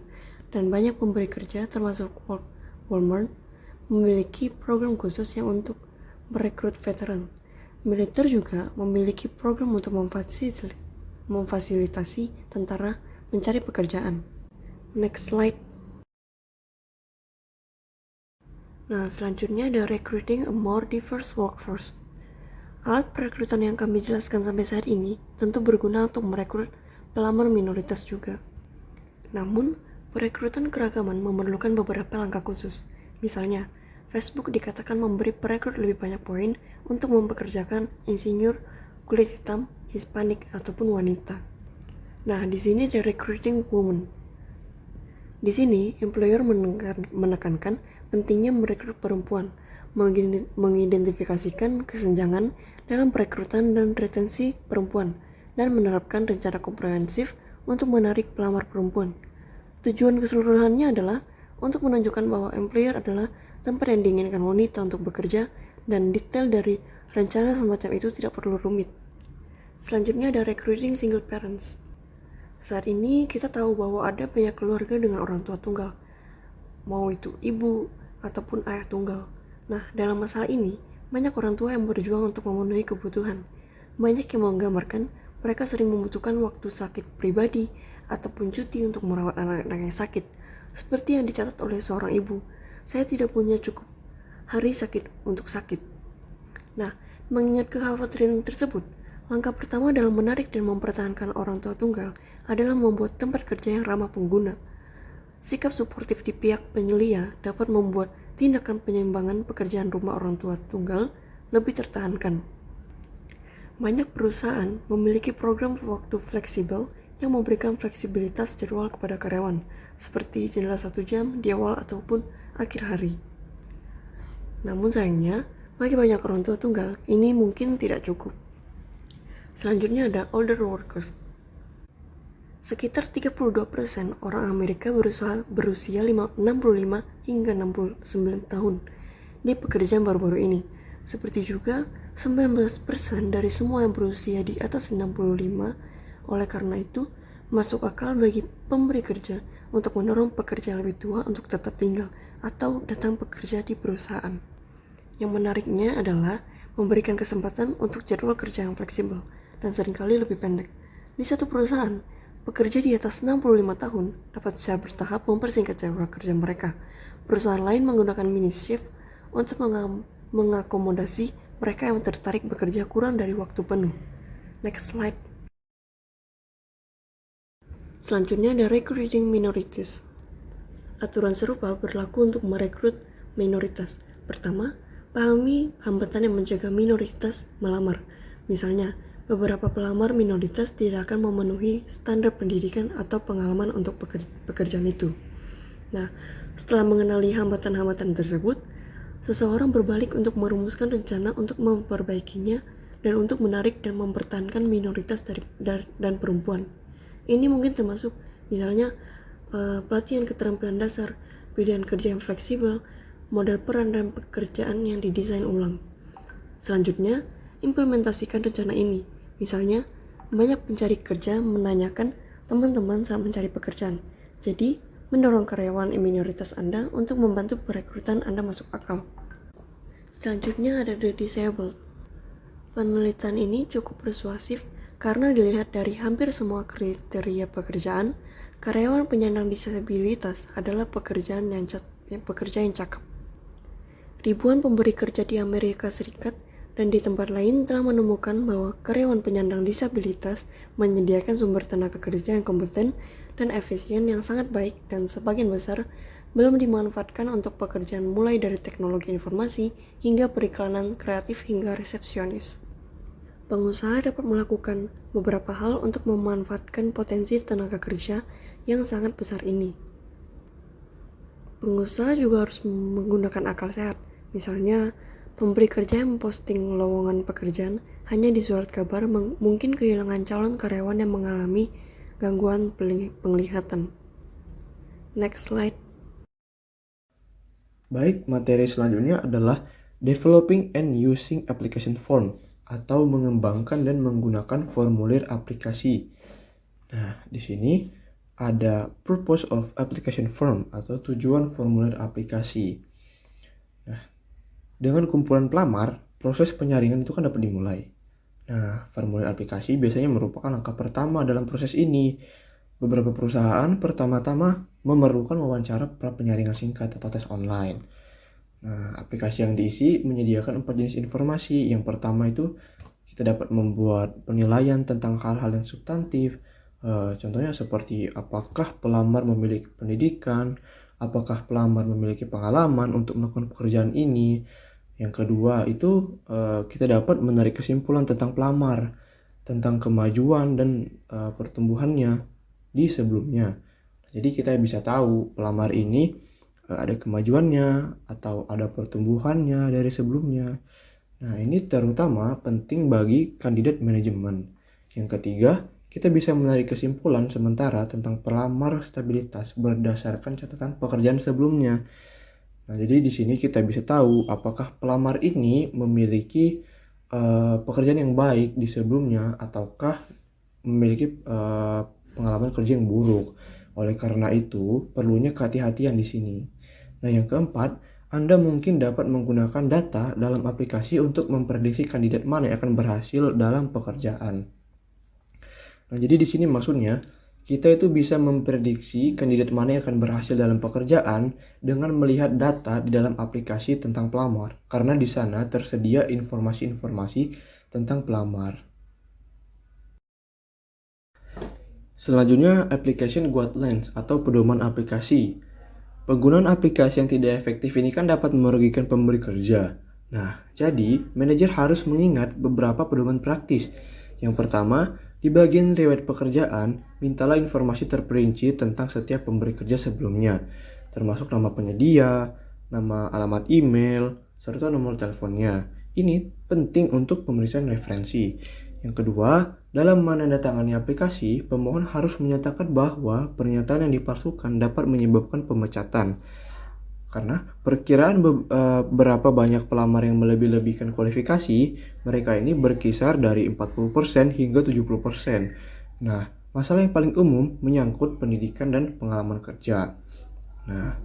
dan banyak pemberi kerja termasuk Walmart memiliki program khusus yang untuk merekrut veteran. Militer juga memiliki program untuk memfasilitasi tentara mencari pekerjaan. Next slide. Nah, selanjutnya ada recruiting a more diverse workforce. Alat perekrutan yang kami jelaskan sampai saat ini tentu berguna untuk merekrut pelamar minoritas juga. Namun, perekrutan keragaman memerlukan beberapa langkah khusus. Misalnya, Facebook dikatakan memberi perekrut lebih banyak poin untuk mempekerjakan insinyur kulit hitam, Hispanik, ataupun wanita. Nah, di sini ada recruiting women. Di sini, employer menekankan pentingnya merekrut perempuan, mengidentifikasikan kesenjangan dalam perekrutan dan retensi perempuan, dan menerapkan rencana komprehensif untuk menarik pelamar perempuan. Tujuan keseluruhannya adalah untuk menunjukkan bahwa employer adalah tempat yang diinginkan wanita untuk bekerja, dan detail dari rencana semacam itu tidak perlu rumit. Selanjutnya ada recruiting single parents. Saat ini kita tahu bahwa ada banyak keluarga dengan orang tua tunggal, mau itu ibu ataupun ayah tunggal. Nah, dalam masalah ini, banyak orang tua yang berjuang untuk memenuhi kebutuhan. Banyak yang menggambarkan mereka sering membutuhkan waktu sakit pribadi ataupun cuti untuk merawat anak-anak yang sakit. Seperti yang dicatat oleh seorang ibu, saya tidak punya cukup hari sakit untuk sakit. Nah, mengingat kekhawatiran tersebut, langkah pertama dalam menarik dan mempertahankan orang tua tunggal adalah membuat tempat kerja yang ramah pengguna. Sikap suportif di pihak penyelia dapat membuat tindakan penyeimbangan pekerjaan rumah orang tua tunggal lebih tertahankan. Banyak perusahaan memiliki program waktu fleksibel yang memberikan fleksibilitas jadwal kepada karyawan, seperti jendela 1 jam di awal ataupun akhir hari. Namun sayangnya, bagi banyak orang tua tunggal, ini mungkin tidak cukup. Selanjutnya ada older workers. Sekitar 32% orang Amerika berusia 65 hingga 69 tahun di pekerjaan baru-baru ini. Seperti juga 19% dari semua yang berusia di atas 65. Oleh karena itu, masuk akal bagi pemberi kerja untuk mendorong pekerja lebih tua untuk tetap tinggal atau datang bekerja di perusahaan. Yang menariknya adalah memberikan kesempatan untuk jadwal kerja yang fleksibel dan seringkali lebih pendek. Di satu perusahaan, pekerja di atas 65 tahun dapat secara bertahap mempersingkat jadwal kerja mereka. Perusahaan lain menggunakan mini shift untuk mengakomodasi mereka yang tertarik bekerja kurang dari waktu penuh. Next slide. Selanjutnya ada recruiting minorities. Aturan serupa berlaku untuk merekrut minoritas. Pertama, pahami hambatan yang menjaga minoritas melamar. Misalnya, beberapa pelamar minoritas tidak akan memenuhi standar pendidikan atau pengalaman untuk pekerjaan itu. Nah, setelah mengenali hambatan-hambatan tersebut, seseorang berbalik untuk merumuskan rencana untuk memperbaikinya dan untuk menarik dan mempertahankan minoritas dan perempuan. Ini mungkin termasuk misalnya pelatihan keterampilan dasar, pilihan kerja yang fleksibel, model peran dan pekerjaan yang didesain ulang. Selanjutnya, implementasikan rencana ini. Misalnya, banyak pencari kerja menanyakan teman-teman saat mencari pekerjaan. Jadi, mendorong karyawan minoritas Anda untuk membantu perekrutan Anda masuk akal. Selanjutnya ada the disabled. Penelitian ini cukup persuasif karena dilihat dari hampir semua kriteria pekerjaan, karyawan penyandang disabilitas adalah pekerja yang cakep. Ribuan pemberi kerja di Amerika Serikat dan di tempat lain telah menemukan bahwa karyawan penyandang disabilitas menyediakan sumber tenaga kerja yang kompeten dan efisien yang sangat baik dan sebagian besar belum dimanfaatkan untuk pekerjaan mulai dari teknologi informasi hingga periklanan kreatif hingga resepsionis. Pengusaha dapat melakukan beberapa hal untuk memanfaatkan potensi tenaga kerja yang sangat besar ini. Pengusaha juga harus menggunakan akal sehat. Misalnya, pemberi kerja yang memposting lowongan pekerjaan hanya di surat kabar mungkin kehilangan calon karyawan yang mengalami gangguan penglihatan. Next slide. Baik, materi selanjutnya adalah developing and using application form atau mengembangkan dan menggunakan formulir aplikasi. Nah, di sini ada purpose of application form atau tujuan formulir aplikasi. Nah, dengan kumpulan pelamar, proses penyaringan itu kan dapat dimulai. Nah, formulir aplikasi biasanya merupakan langkah pertama dalam proses ini. Beberapa perusahaan pertama-tama memerlukan wawancara penyaringan singkat atau tes online. Nah, aplikasi yang diisi menyediakan 4 jenis informasi. Yang pertama itu kita dapat membuat penilaian tentang hal-hal yang substantif. Contohnya seperti apakah pelamar memiliki pendidikan, apakah pelamar memiliki pengalaman untuk melakukan pekerjaan ini. Yang kedua itu kita dapat menarik kesimpulan tentang pelamar, tentang kemajuan dan pertumbuhannya di sebelumnya. Jadi kita bisa tahu pelamar ini ada kemajuannya atau ada pertumbuhannya dari sebelumnya. Nah, ini terutama penting bagi kandidat manajemen. Yang ketiga, kita bisa menarik kesimpulan sementara tentang pelamar stabilitas berdasarkan catatan pekerjaan sebelumnya. Nah, jadi di sini kita bisa tahu apakah pelamar ini memiliki pekerjaan yang baik di sebelumnya ataukah memiliki pengalaman kerja yang buruk. Oleh karena itu, perlunya kehati-hatian di sini. Nah, yang keempat, Anda mungkin dapat menggunakan data dalam aplikasi untuk memprediksi kandidat mana yang akan berhasil dalam pekerjaan. Nah, jadi di sini maksudnya kita itu bisa memprediksi kandidat mana yang akan berhasil dalam pekerjaan dengan melihat data di dalam aplikasi tentang pelamar, karena di sana tersedia informasi-informasi tentang pelamar. Selanjutnya, application guidelines atau pedoman aplikasi. Penggunaan aplikasi yang tidak efektif ini kan dapat merugikan pemberi kerja. Nah, jadi manajer harus mengingat beberapa pedoman praktis. Yang pertama, di bagian riwayat pekerjaan, mintalah informasi terperinci tentang setiap pemberi kerja sebelumnya, termasuk nama penyedia, nama alamat email, serta nomor teleponnya. Ini penting untuk pemeriksaan referensi. Yang kedua, dalam menandatangani aplikasi, pemohon harus menyatakan bahwa pernyataan yang dipalsukan dapat menyebabkan pemecatan. Karena perkiraan berapa banyak pelamar yang melebih-lebihkan kualifikasi, mereka ini berkisar dari 40% hingga 70%. Nah, masalah yang paling umum menyangkut pendidikan dan pengalaman kerja. Nah,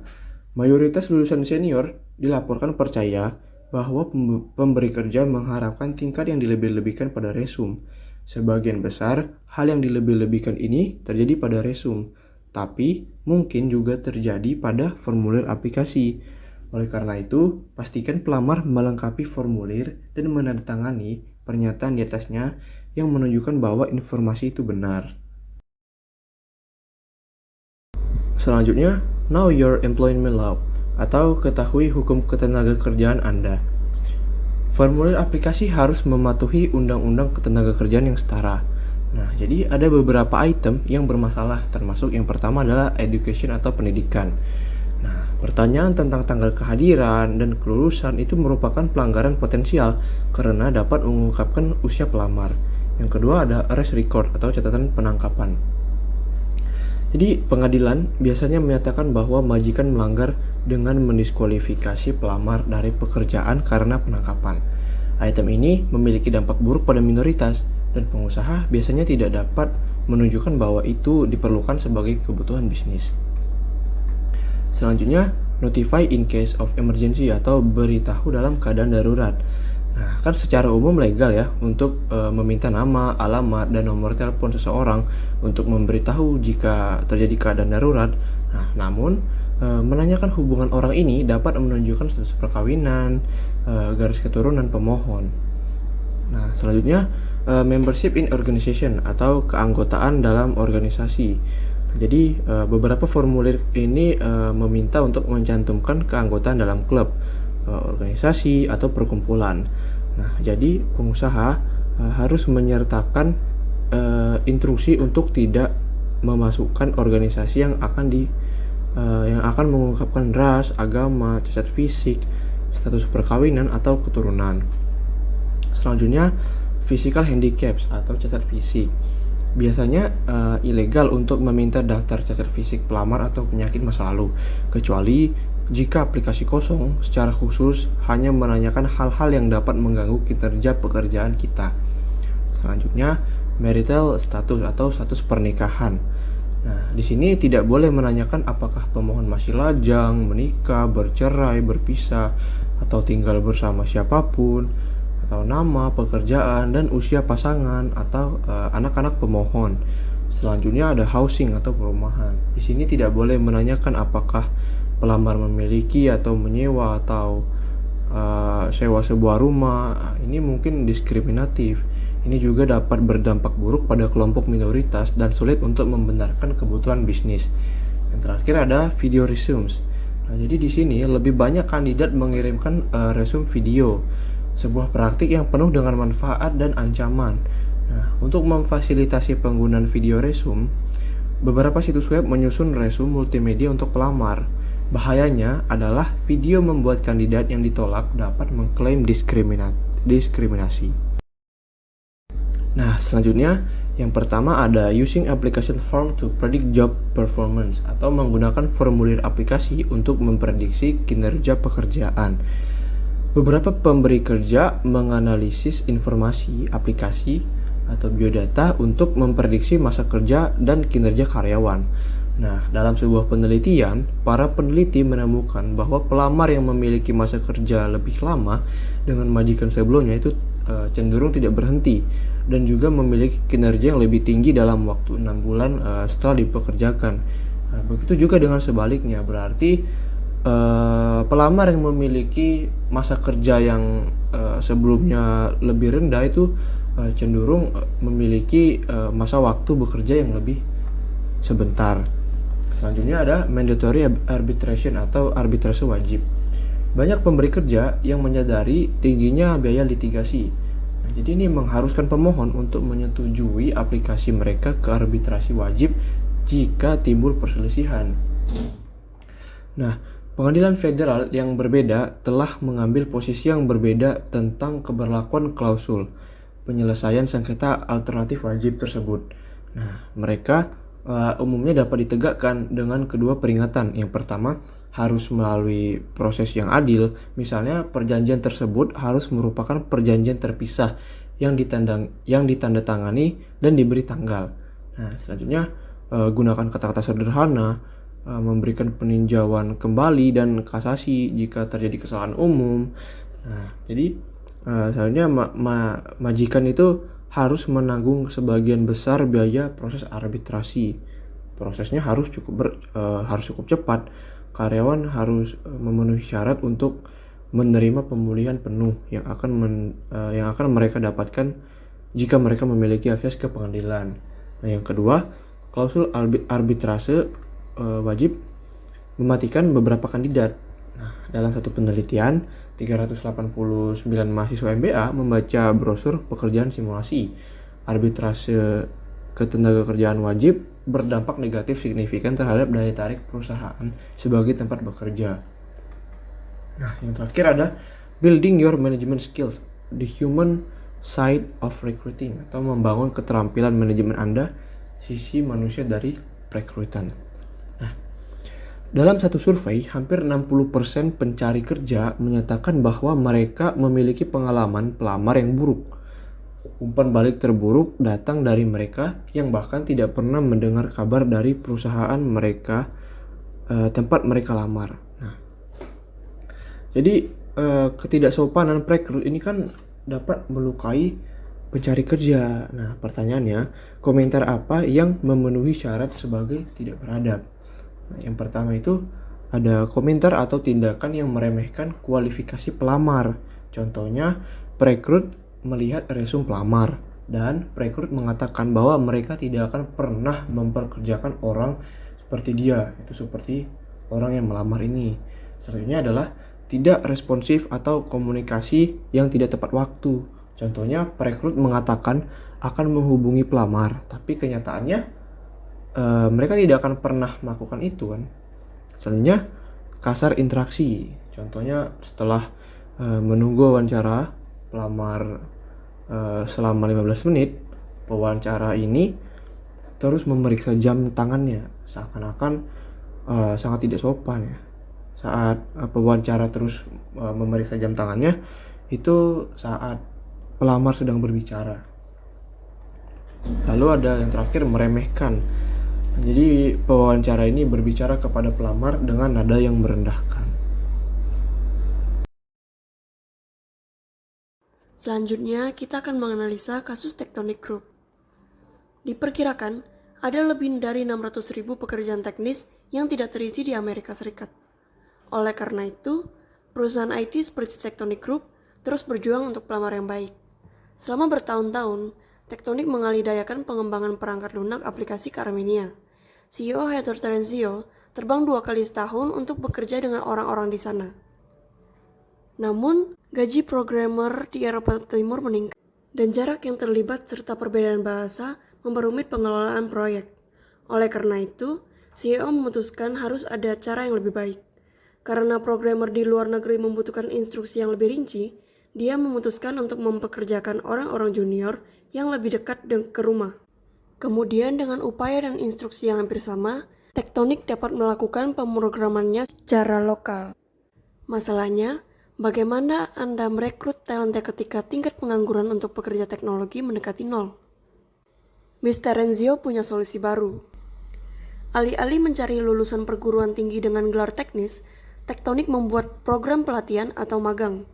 mayoritas lulusan senior dilaporkan percaya bahwa pemberi kerja mengharapkan tingkat yang dilebih-lebihkan pada resume. Sebagian besar, hal yang dilebih-lebihkan ini terjadi pada resume, tapi mungkin juga terjadi pada formulir aplikasi. Oleh karena itu, pastikan pelamar melengkapi formulir dan menandatangani pernyataan di atasnya yang menunjukkan bahwa informasi itu benar. Selanjutnya, know your employment law atau ketahui hukum ketenagakerjaan Anda. Formulir aplikasi harus mematuhi undang-undang ketenagakerjaan yang setara. Nah, jadi ada beberapa item yang bermasalah, termasuk yang pertama adalah education atau pendidikan. Nah, pertanyaan tentang tanggal kehadiran dan kelulusan itu merupakan pelanggaran potensial karena dapat mengungkapkan usia pelamar. Yang kedua ada arrest record atau catatan penangkapan. Jadi, pengadilan biasanya menyatakan bahwa majikan melanggar dengan mendiskualifikasi pelamar dari pekerjaan karena penangkapan. Item ini memiliki dampak buruk pada minoritas, dan pengusaha biasanya tidak dapat menunjukkan bahwa itu diperlukan sebagai kebutuhan bisnis. Selanjutnya, notify in case of emergency atau beritahu dalam keadaan darurat. Nah, kan secara umum legal ya untuk meminta nama, alamat, dan nomor telepon seseorang untuk memberitahu jika terjadi keadaan darurat. Nah, namun menanyakan hubungan orang ini dapat menunjukkan status perkawinan, garis keturunan pemohon. Nah, selanjutnya membership in organization atau keanggotaan dalam organisasi. Jadi beberapa formulir ini meminta untuk mencantumkan keanggotaan dalam klub, organisasi atau perkumpulan. Nah, jadi pengusaha harus menyertakan instruksi untuk tidak memasukkan organisasi yang akan mengungkapkan ras, agama, cacat fisik, status perkawinan atau keturunan. Selanjutnya physical handicaps atau cacat fisik. Biasanya ilegal untuk meminta daftar cacat fisik pelamar atau penyakit masa lalu, kecuali jika aplikasi kosong secara khusus hanya menanyakan hal-hal yang dapat mengganggu kinerja pekerjaan kita. Selanjutnya, marital status atau status pernikahan. Nah, di sini tidak boleh menanyakan apakah pemohon masih lajang, menikah, bercerai, berpisah, atau tinggal bersama siapapun, atau nama, pekerjaan, dan usia pasangan atau anak-anak pemohon. Selanjutnya ada housing atau perumahan. Di sini tidak boleh menanyakan apakah pelamar memiliki atau menyewa atau sewa sebuah rumah. Ini mungkin diskriminatif. Ini juga dapat berdampak buruk pada kelompok minoritas dan sulit untuk membenarkan kebutuhan bisnis. Yang terakhir ada video resumes. Nah, jadi di sini lebih banyak kandidat mengirimkan resume video, sebuah praktik yang penuh dengan manfaat dan ancaman. Nah, untuk memfasilitasi penggunaan video resume, beberapa situs web menyusun resume multimedia untuk pelamar. Bahayanya adalah video membuat kandidat yang ditolak dapat mengklaim diskriminasi. Nah, selanjutnya Yang pertama ada using application form to predict job performance atau menggunakan formulir aplikasi untuk memprediksi kinerja pekerjaan. Beberapa pemberi kerja menganalisis informasi aplikasi atau biodata untuk memprediksi masa kerja dan kinerja karyawan. Nah, dalam sebuah penelitian, para peneliti menemukan bahwa pelamar yang memiliki masa kerja lebih lama dengan majikan sebelumnya itu cenderung tidak berhenti dan juga memiliki kinerja yang lebih tinggi dalam waktu 6 bulan setelah dipekerjakan. Begitu juga dengan sebaliknya, berarti pelamar yang memiliki masa kerja yang sebelumnya lebih rendah itu cenderung memiliki masa waktu bekerja yang lebih sebentar. Selanjutnya ada mandatory arbitration atau arbitrase wajib. Banyak pemberi kerja yang menyadari tingginya biaya litigasi. Nah, jadi ini mengharuskan pemohon untuk menyetujui aplikasi mereka ke arbitrasi wajib jika timbul perselisihan. Nah, pengadilan federal yang berbeda telah mengambil posisi yang berbeda tentang keberlakuan klausul penyelesaian sengketa alternatif wajib tersebut. Nah, mereka umumnya dapat ditegakkan dengan kedua peringatan. Yang pertama, harus melalui proses yang adil. Misalnya, perjanjian tersebut harus merupakan perjanjian terpisah yang ditandatangani dan diberi tanggal. Nah, selanjutnya, gunakan kata-kata sederhana, memberikan peninjauan kembali dan kasasi jika terjadi kesalahan umum. Nah, jadi selanjutnya majikan itu harus menanggung sebagian besar biaya proses arbitrasi. Prosesnya harus cukup cepat. Karyawan harus memenuhi syarat untuk menerima pemulihan penuh yang akan mereka dapatkan jika mereka memiliki akses ke pengadilan. Nah, yang kedua, klausul arbitrase wajib mematikan beberapa kandidat. Nah, dalam satu penelitian, 389 mahasiswa MBA membaca brosur pekerjaan simulasi. Arbitrase ketenagakerjaan wajib berdampak negatif signifikan terhadap daya tarik perusahaan sebagai tempat bekerja. Nah, yang terakhir ada building your management skills, the human side of recruiting, atau membangun keterampilan manajemen Anda, sisi manusia dari perekrutan. Dalam satu survei, hampir 60% pencari kerja menyatakan bahwa mereka memiliki pengalaman pelamar yang buruk. Umpan balik terburuk datang dari mereka yang bahkan tidak pernah mendengar kabar dari perusahaan mereka tempat mereka lamar. Nah, jadi ketidaksopanan perekrut ini kan dapat melukai pencari kerja. Nah, pertanyaannya, komentar apa yang memenuhi syarat sebagai tidak beradab? Nah, yang pertama itu ada komentar atau tindakan yang meremehkan kualifikasi pelamar. Contohnya, perekrut melihat resume pelamar dan perekrut mengatakan bahwa mereka tidak akan pernah memperkerjakan orang seperti dia, itu seperti orang yang melamar ini. Selanjutnya adalah tidak responsif atau komunikasi yang tidak tepat waktu. Contohnya, perekrut mengatakan akan menghubungi pelamar, tapi kenyataannya mereka tidak akan pernah melakukan itu kan. Selanjutnya, kasar interaksi. Contohnya, setelah menunggu wawancara pelamar selama 15 menit, pewawancara ini terus memeriksa jam tangannya, seakan-akan sangat tidak sopan ya. Saat pewawancara terus memeriksa jam tangannya, itu saat pelamar sedang berbicara. Lalu ada yang terakhir, meremehkan. Jadi pewawancara ini berbicara kepada pelamar dengan nada yang merendahkan. Selanjutnya, kita akan menganalisa kasus Tectonic Group. Diperkirakan, ada lebih dari 600.000 pekerjaan teknis yang tidak terisi di Amerika Serikat. Oleh karena itu, perusahaan IT seperti Tectonic Group terus berjuang untuk pelamar yang baik. Selama bertahun-tahun, Tectonic mengalihdayakan pengembangan perangkat lunak aplikasi ke Armenia. CEO Heather Terenzio terbang 2 kali setahun untuk bekerja dengan orang-orang di sana. Namun, gaji programmer di Eropa Timur meningkat, dan jarak yang terlibat serta perbedaan bahasa memperumit pengelolaan proyek. Oleh karena itu, CEO memutuskan harus ada cara yang lebih baik. Karena programmer di luar negeri membutuhkan instruksi yang lebih rinci, dia memutuskan untuk mempekerjakan orang-orang junior yang lebih dekat ke rumah. Kemudian dengan upaya dan instruksi yang hampir sama, Tektonik dapat melakukan pemrogramannya secara lokal. Masalahnya, bagaimana Anda merekrut talenta ketika tingkat pengangguran untuk pekerja teknologi mendekati nol? Mr. Renzio punya solusi baru. Alih-alih mencari lulusan perguruan tinggi dengan gelar teknis, Tektonik membuat program pelatihan atau magang.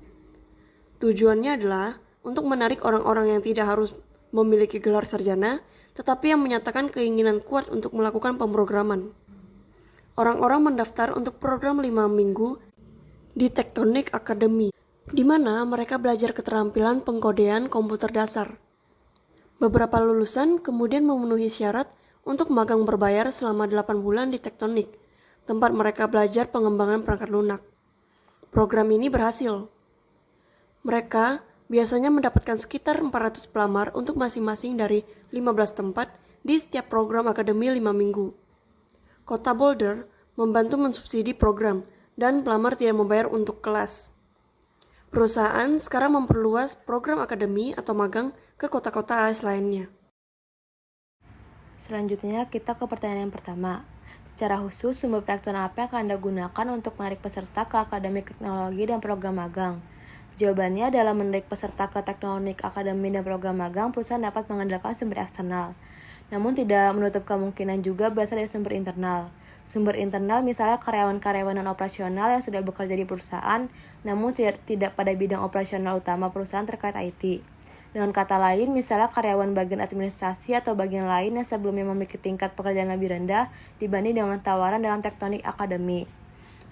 Tujuannya adalah untuk menarik orang-orang yang tidak harus memiliki gelar sarjana, tetapi yang menyatakan keinginan kuat untuk melakukan pemrograman. Orang-orang mendaftar untuk program 5 minggu di Tektonik Academy, di mana mereka belajar keterampilan pengkodean komputer dasar. Beberapa lulusan kemudian memenuhi syarat untuk magang berbayar selama 8 bulan di Tektonik, tempat mereka belajar pengembangan perangkat lunak. Program ini berhasil. Mereka biasanya mendapatkan sekitar 400 pelamar untuk masing-masing dari 15 tempat di setiap program akademi 5 minggu. Kota Boulder membantu mensubsidi program dan pelamar tidak membayar untuk kelas. Perusahaan sekarang memperluas program akademi atau magang ke kota-kota AS lainnya. Selanjutnya kita ke pertanyaan yang pertama. Secara khusus, sumber pengetahuan apa yang akan Anda gunakan untuk menarik peserta ke Akademi Teknologi dan program magang? Jawabannya adalah menarik peserta ke Tektonik Akademi dan program magang, perusahaan dapat mengandalkan sumber eksternal. Namun tidak menutup kemungkinan juga berasal dari sumber internal. Sumber internal misalnya karyawan-karyawan non-operasional yang sudah bekerja di perusahaan, namun tidak pada bidang operasional utama perusahaan terkait IT. Dengan kata lain, misalnya karyawan bagian administrasi atau bagian lain yang sebelumnya memiliki tingkat pekerjaan lebih rendah dibanding dengan tawaran dalam Tektonik Academy.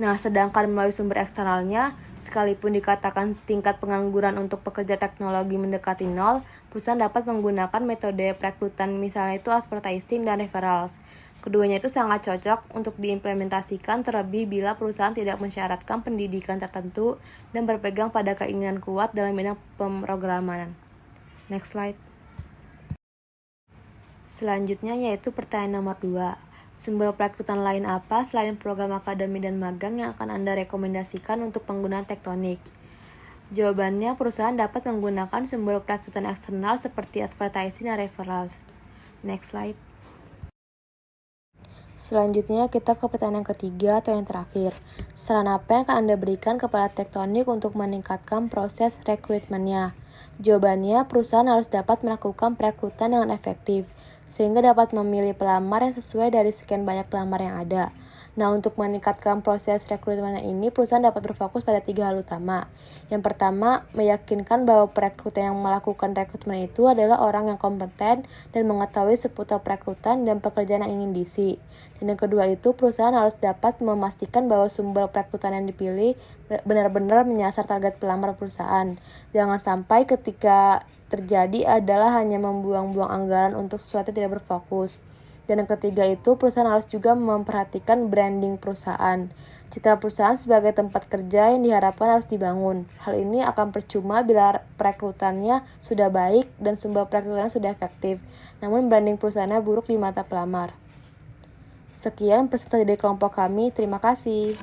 Nah, sedangkan melalui sumber eksternalnya, sekalipun dikatakan tingkat pengangguran untuk pekerja teknologi mendekati nol, perusahaan dapat menggunakan metode perekrutan misalnya itu advertising dan referrals. Keduanya itu sangat cocok untuk diimplementasikan terlebih bila perusahaan tidak mensyaratkan pendidikan tertentu dan berpegang pada keinginan kuat dalam bidang pemrograman. Next slide. Selanjutnya yaitu pertanyaan nomor 2. Sumber perekrutan lain apa selain program akademi dan magang yang akan Anda rekomendasikan untuk penggunaan Tektonik? Jawabannya, perusahaan dapat menggunakan sumber perekrutan eksternal seperti advertising dan referrals. Next slide. Selanjutnya kita ke pertanyaan ketiga atau yang terakhir. Saran apa yang akan Anda berikan kepada Tektonik untuk meningkatkan proses rekrutmennya? Jawabannya, perusahaan harus dapat melakukan perekrutan dengan efektif, sehingga dapat memilih pelamar yang sesuai dari sekian banyak pelamar yang ada. Nah, untuk meningkatkan proses rekrutmen ini, perusahaan dapat berfokus pada 3 hal utama. Yang pertama, meyakinkan bahwa perekrut yang melakukan rekrutmen itu adalah orang yang kompeten dan mengetahui seputar perekrutan dan pekerjaan yang ingin diisi. Dan yang kedua itu, perusahaan harus dapat memastikan bahwa sumber perekrutan yang dipilih benar-benar menyasar target pelamar perusahaan. Jangan sampai ketika terjadi adalah hanya membuang-buang anggaran untuk sesuatu yang tidak berfokus. Dan yang ketiga itu, perusahaan harus juga memperhatikan branding perusahaan. Citra perusahaan sebagai tempat kerja yang diharapkan harus dibangun. Hal ini akan percuma bila perekrutannya sudah baik dan sumber perekrutannya sudah efektif, namun branding perusahaannya buruk di mata pelamar. Sekian presentasi dari kelompok kami, terima kasih.